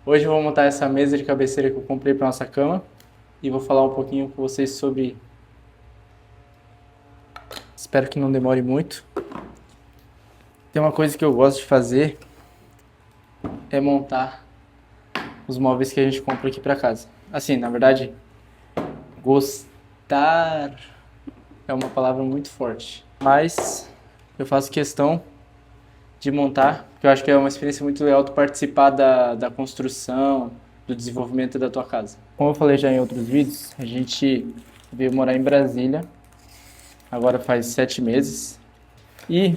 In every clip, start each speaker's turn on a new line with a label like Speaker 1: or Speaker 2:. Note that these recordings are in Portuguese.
Speaker 1: Hoje eu vou montar essa mesa de cabeceira que eu comprei para nossa cama e vou falar um pouquinho com vocês sobre... Espero que não demore muito. Tem uma coisa que eu gosto de fazer, é montar os móveis que a gente compra aqui para casa. Assim, na verdade, gostar é uma palavra muito forte, mas eu faço questão de montar, porque eu acho que é uma experiência muito legal tu participar da construção, do desenvolvimento da tua casa. Como eu falei já em outros vídeos, a gente veio morar em Brasília, agora faz 7 meses, e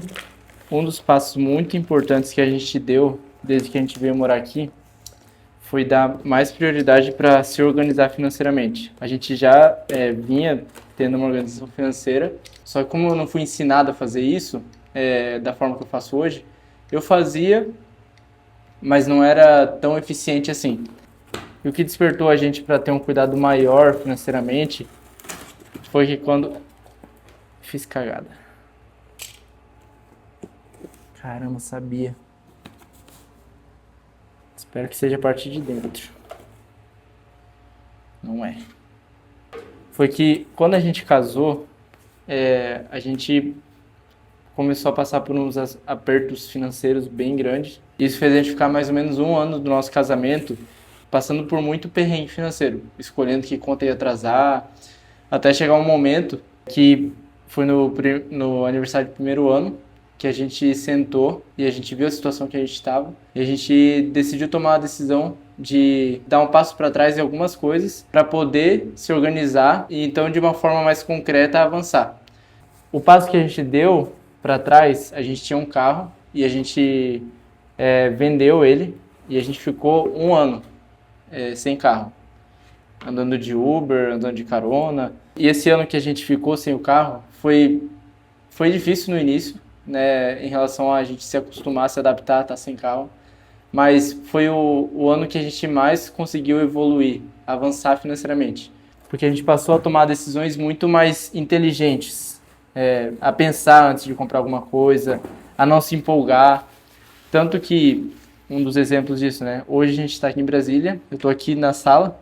Speaker 1: um dos passos muito importantes que a gente deu desde que a gente veio morar aqui foi dar mais prioridade para se organizar financeiramente. A gente já vinha tendo uma organização financeira, só que como eu não fui ensinado a fazer isso da forma que eu faço hoje, eu fazia, mas não era tão eficiente assim. E o que despertou a gente para ter um cuidado maior financeiramente foi que quando... Fiz cagada. Caramba, sabia. Espero que seja a partir de dentro. Não é. Foi que quando a gente casou, a gente começou a passar por uns apertos financeiros bem grandes. Isso fez a gente ficar mais ou menos 1 ano do nosso casamento passando por muito perrengue financeiro, escolhendo que conta ia atrasar, até chegar um momento que foi no aniversário do 1º ano, que a gente sentou e a gente viu a situação que a gente estava e a gente decidiu tomar a decisão de dar um passo para trás em algumas coisas para poder se organizar e então de uma forma mais concreta avançar. O passo que a gente deu para trás, a gente tinha um carro e a gente vendeu ele e a gente ficou 1 ano sem carro, andando de Uber, andando de carona. E esse ano que a gente ficou sem o carro foi difícil no início, né, em relação a gente se acostumar, se adaptar a estar sem carro, mas foi o ano que a gente mais conseguiu evoluir, avançar financeiramente, porque a gente passou a tomar decisões muito mais inteligentes, a pensar antes de comprar alguma coisa, a não se empolgar, tanto que um dos exemplos disso, né, hoje a gente está aqui em Brasília, eu estou aqui na sala,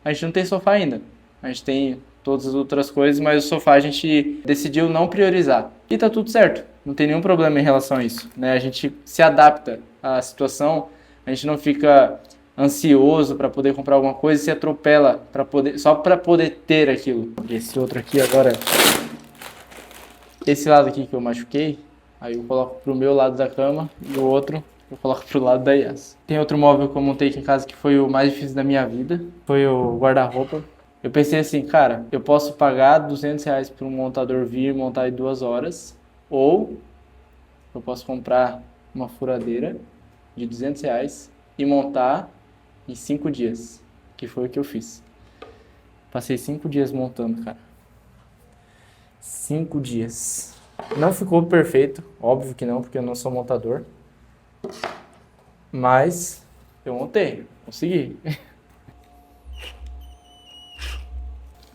Speaker 1: a gente não tem sofá ainda, a gente tem todas as outras coisas, mas o sofá a gente decidiu não priorizar. E tá tudo certo, não tem nenhum problema em relação a isso, né? A gente se adapta à situação, a gente não fica ansioso para poder comprar alguma coisa e se atropela só para poder ter aquilo. Esse outro aqui agora, esse lado aqui que eu machuquei, aí eu coloco pro meu lado da cama e o outro eu coloco pro lado da Yas. Tem outro móvel que eu montei aqui em casa que foi o mais difícil da minha vida, foi o guarda-roupa. Eu pensei assim, cara, eu posso pagar R$200 para um montador vir montar em 2 horas, ou eu posso comprar uma furadeira de R$200 e montar em 5 dias, que foi o que eu fiz. Passei 5 dias montando, cara. 5 dias. Não ficou perfeito, óbvio que não, porque eu não sou montador. Mas eu montei, consegui.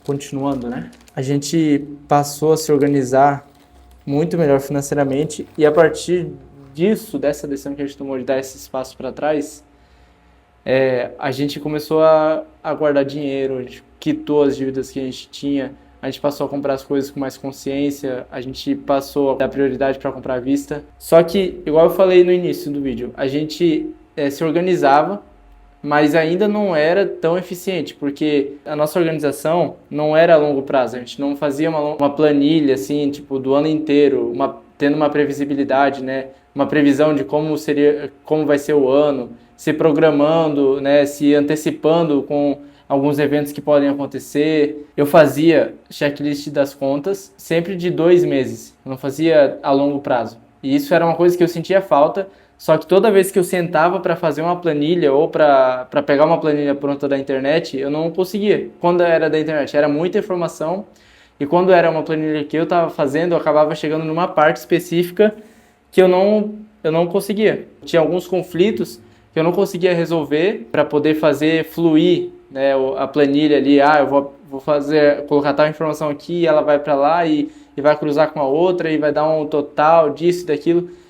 Speaker 1: Continuando, né? A gente passou a se organizar muito melhor financeiramente e a partir disso, dessa decisão que a gente tomou de dar esse espaço para trás, a gente começou a guardar dinheiro, a gente quitou as dívidas que a gente tinha, a gente passou a comprar as coisas com mais consciência, a gente passou a dar prioridade para comprar à vista. Só que, igual eu falei no início do vídeo, a gente se organizava, mas ainda não era tão eficiente, porque a nossa organização não era a longo prazo, a gente não fazia uma planilha assim, tipo, do ano inteiro, tendo uma previsibilidade, né, uma previsão de como vai ser o ano, se programando, né, se antecipando com alguns eventos que podem acontecer. Eu fazia checklist das contas sempre de 2 meses, eu não fazia a longo prazo, e isso era uma coisa que eu sentia falta. Só que toda vez que eu sentava para fazer uma planilha ou para pegar uma planilha pronta da internet, eu não conseguia. Quando era da internet, era muita informação. E quando era uma planilha que eu estava fazendo, eu acabava chegando numa parte específica que eu não conseguia. Tinha alguns conflitos que eu não conseguia resolver para poder fazer fluir, né, a planilha ali. Eu vou colocar tal informação aqui, ela vai para lá e vai cruzar com a outra e vai dar um total disso e daquilo.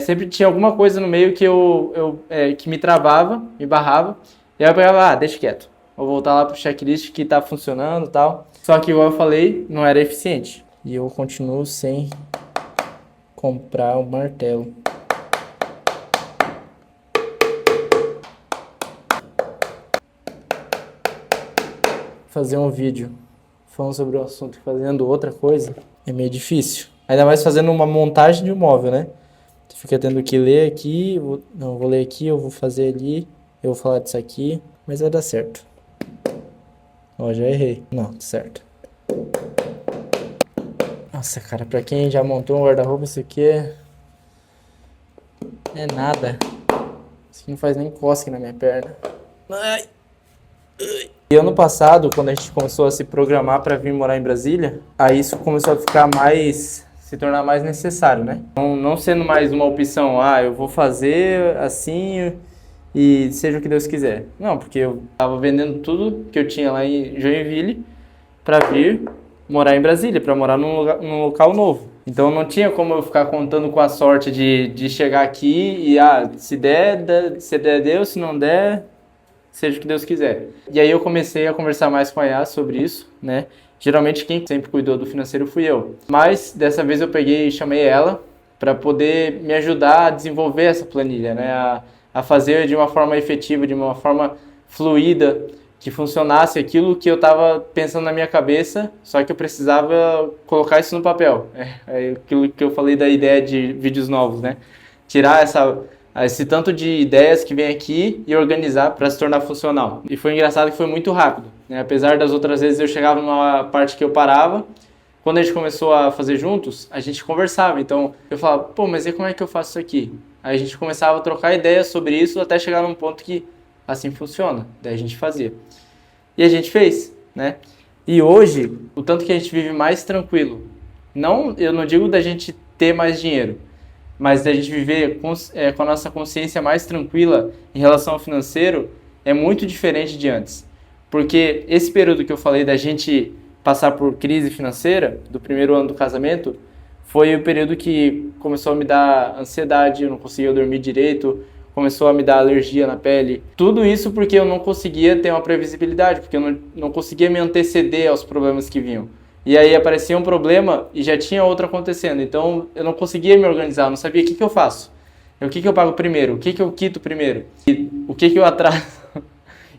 Speaker 1: sempre tinha alguma coisa no meio que me travava, me barrava, e aí eu pegava, deixa quieto, vou voltar lá pro checklist que tá funcionando e tal. Só que, igual eu falei, não era eficiente. E eu continuo sem comprar o martelo. Fazer um vídeo falando sobre o assunto e fazendo outra coisa é meio difícil. Ainda mais fazendo uma montagem de um móvel, né? Você fica tendo que ler aqui, não, vou ler aqui, eu vou fazer ali, eu vou falar disso aqui, mas vai dar certo. Ó, já errei. Não, tá certo. Nossa, cara, pra quem já montou um guarda-roupa, isso aqui é nada. Isso aqui não faz nem cosca na minha perna. Ai. E ano passado, quando a gente começou a se programar para vir morar em Brasília, aí isso começou a ficar se tornar mais necessário, né? Não sendo mais uma opção, eu vou fazer assim e seja o que Deus quiser. Não, porque eu tava vendendo tudo que eu tinha lá em Joinville para vir morar em Brasília, para morar num local novo. Então não tinha como eu ficar contando com a sorte de chegar aqui e se der, se der, Deus, se não der, seja o que Deus quiser. E aí eu comecei a conversar mais com a Yas sobre isso, né? Geralmente quem sempre cuidou do financeiro fui eu. Mas dessa vez eu peguei e chamei ela para poder me ajudar a desenvolver essa planilha, né? A fazer de uma forma efetiva, de uma forma fluida, que funcionasse aquilo que eu estava pensando na minha cabeça, só que eu precisava colocar isso no papel. É aquilo que eu falei da ideia de vídeos novos, né? Tirar esse tanto de ideias que vem aqui e organizar para se tornar funcional. E foi engraçado que foi muito rápido, né? Apesar das outras vezes eu chegava numa parte que eu parava, quando a gente começou a fazer juntos, a gente conversava. Então eu falava, mas e como é que eu faço isso aqui? Aí a gente começava a trocar ideias sobre isso até chegar num ponto que assim funciona. Daí a gente fazia. E a gente fez, né? E hoje, o tanto que a gente vive mais tranquilo, eu não digo da gente ter mais dinheiro, mas da gente viver com a nossa consciência mais tranquila em relação ao financeiro é muito diferente de antes. Porque esse período que eu falei da gente passar por crise financeira, do primeiro ano do casamento, foi o período que começou a me dar ansiedade, eu não conseguia dormir direito, começou a me dar alergia na pele. Tudo isso porque eu não conseguia ter uma previsibilidade, porque eu não conseguia me anteceder aos problemas que vinham. E aí aparecia um problema e já tinha outro acontecendo. Então eu não conseguia me organizar, eu não sabia o que eu faço. O que eu pago primeiro? O que eu quito primeiro? E o que eu atraso?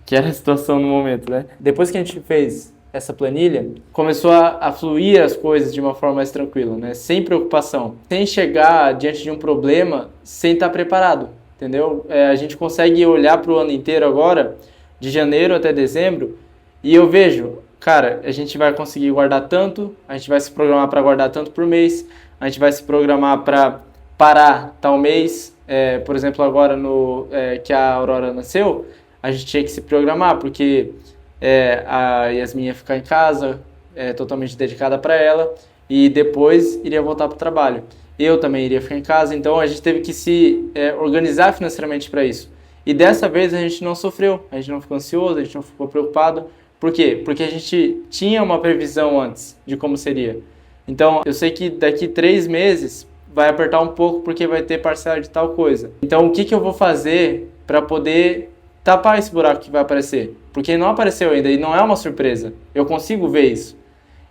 Speaker 1: Que era a situação no momento, né? Depois que a gente fez essa planilha, começou a fluir as coisas de uma forma mais tranquila, né? Sem preocupação. Sem chegar diante de um problema sem estar preparado, entendeu? A gente consegue olhar para o ano inteiro agora, de janeiro até dezembro, e eu vejo, cara, a gente vai conseguir guardar tanto, a gente vai se programar para guardar tanto por mês, a gente vai se programar para parar tal mês. Por exemplo, agora que a Aurora nasceu, a gente tinha que se programar, porque a Yasmin ia ficar em casa, totalmente dedicada para ela, e depois iria voltar para o trabalho. Eu também iria ficar em casa, então a gente teve que se organizar financeiramente para isso. E dessa vez a gente não sofreu, a gente não ficou ansioso, a gente não ficou preocupado. Por quê? Porque a gente tinha uma previsão antes de como seria. Então, eu sei que daqui 3 meses vai apertar um pouco porque vai ter parcela de tal coisa. Então, o que eu vou fazer para poder tapar esse buraco que vai aparecer? Porque não apareceu ainda e não é uma surpresa. Eu consigo ver isso.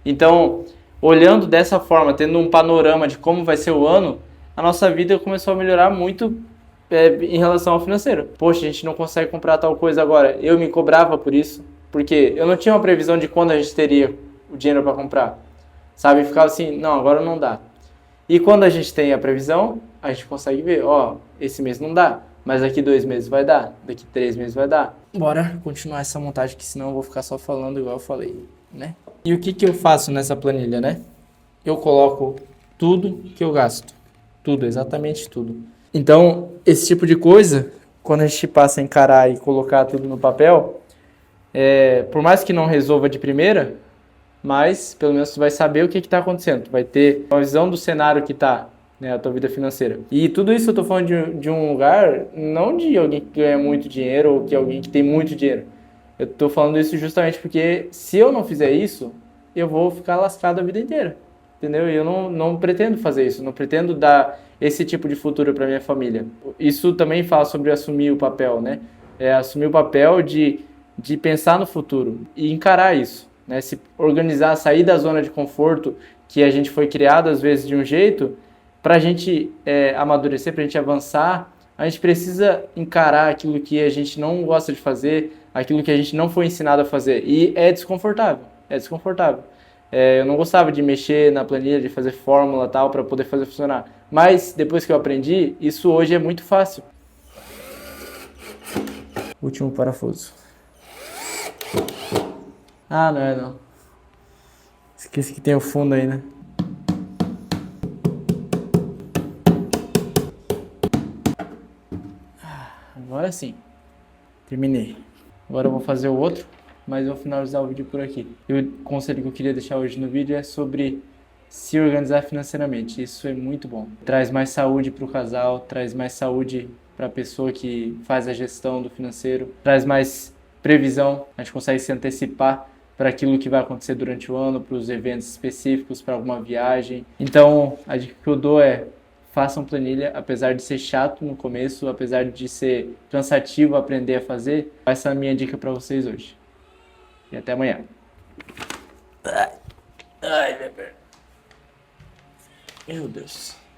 Speaker 1: Então, olhando dessa forma, tendo um panorama de como vai ser o ano, a nossa vida começou a melhorar muito em relação ao financeiro. Poxa, a gente não consegue comprar tal coisa agora. Eu me cobrava por isso. Porque eu não tinha uma previsão de quando a gente teria o dinheiro para comprar. Sabe? Ficava assim, não, agora não dá. E quando a gente tem a previsão, a gente consegue ver, esse mês não dá, mas daqui 2 meses vai dar, daqui 3 meses vai dar. Bora continuar essa montagem, que senão eu vou ficar só falando igual eu falei, né? E o que eu faço nessa planilha, né? Eu coloco tudo que eu gasto. Tudo, exatamente tudo. Então, esse tipo de coisa, quando a gente passa a encarar e colocar tudo no papel, por mais que não resolva de primeira, mas pelo menos tu vai saber o que está acontecendo. Tu vai ter uma visão do cenário que está, né, a tua vida financeira. E tudo isso eu estou falando de um lugar, não de alguém que ganha muito dinheiro ou que alguém que tem muito dinheiro. Eu estou falando isso justamente porque se eu não fizer isso, eu vou ficar lascado a vida inteira. entendeu? E eu não pretendo fazer isso, não pretendo dar esse tipo de futuro para minha família. Isso também fala sobre assumir o papel, né? Assumir o papel de pensar no futuro e encarar isso, né? Se organizar, sair da zona de conforto que a gente foi criado às vezes de um jeito, para a gente amadurecer, para a gente avançar, a gente precisa encarar aquilo que a gente não gosta de fazer, aquilo que a gente não foi ensinado a fazer. E é desconfortável, é desconfortável. Eu não gostava de mexer na planilha, de fazer fórmula tal para poder fazer funcionar. Mas depois que eu aprendi, isso hoje é muito fácil. Último parafuso. Ah, não é não. Esqueci que tem o fundo aí, né? Agora sim. Terminei. Agora eu vou fazer o outro, mas eu vou finalizar o vídeo por aqui. E o conselho que eu queria deixar hoje no vídeo é sobre se organizar financeiramente. Isso é muito bom. Traz mais saúde para o casal, traz mais saúde para a pessoa que faz a gestão do financeiro, traz mais previsão. A gente consegue se antecipar para aquilo que vai acontecer durante o ano, para os eventos específicos, para alguma viagem. Então, a dica que eu dou é: façam planilha, apesar de ser chato no começo, apesar de ser cansativo aprender a fazer. Essa é a minha dica para vocês hoje. E até amanhã. Ai, minha perna. Meu Deus.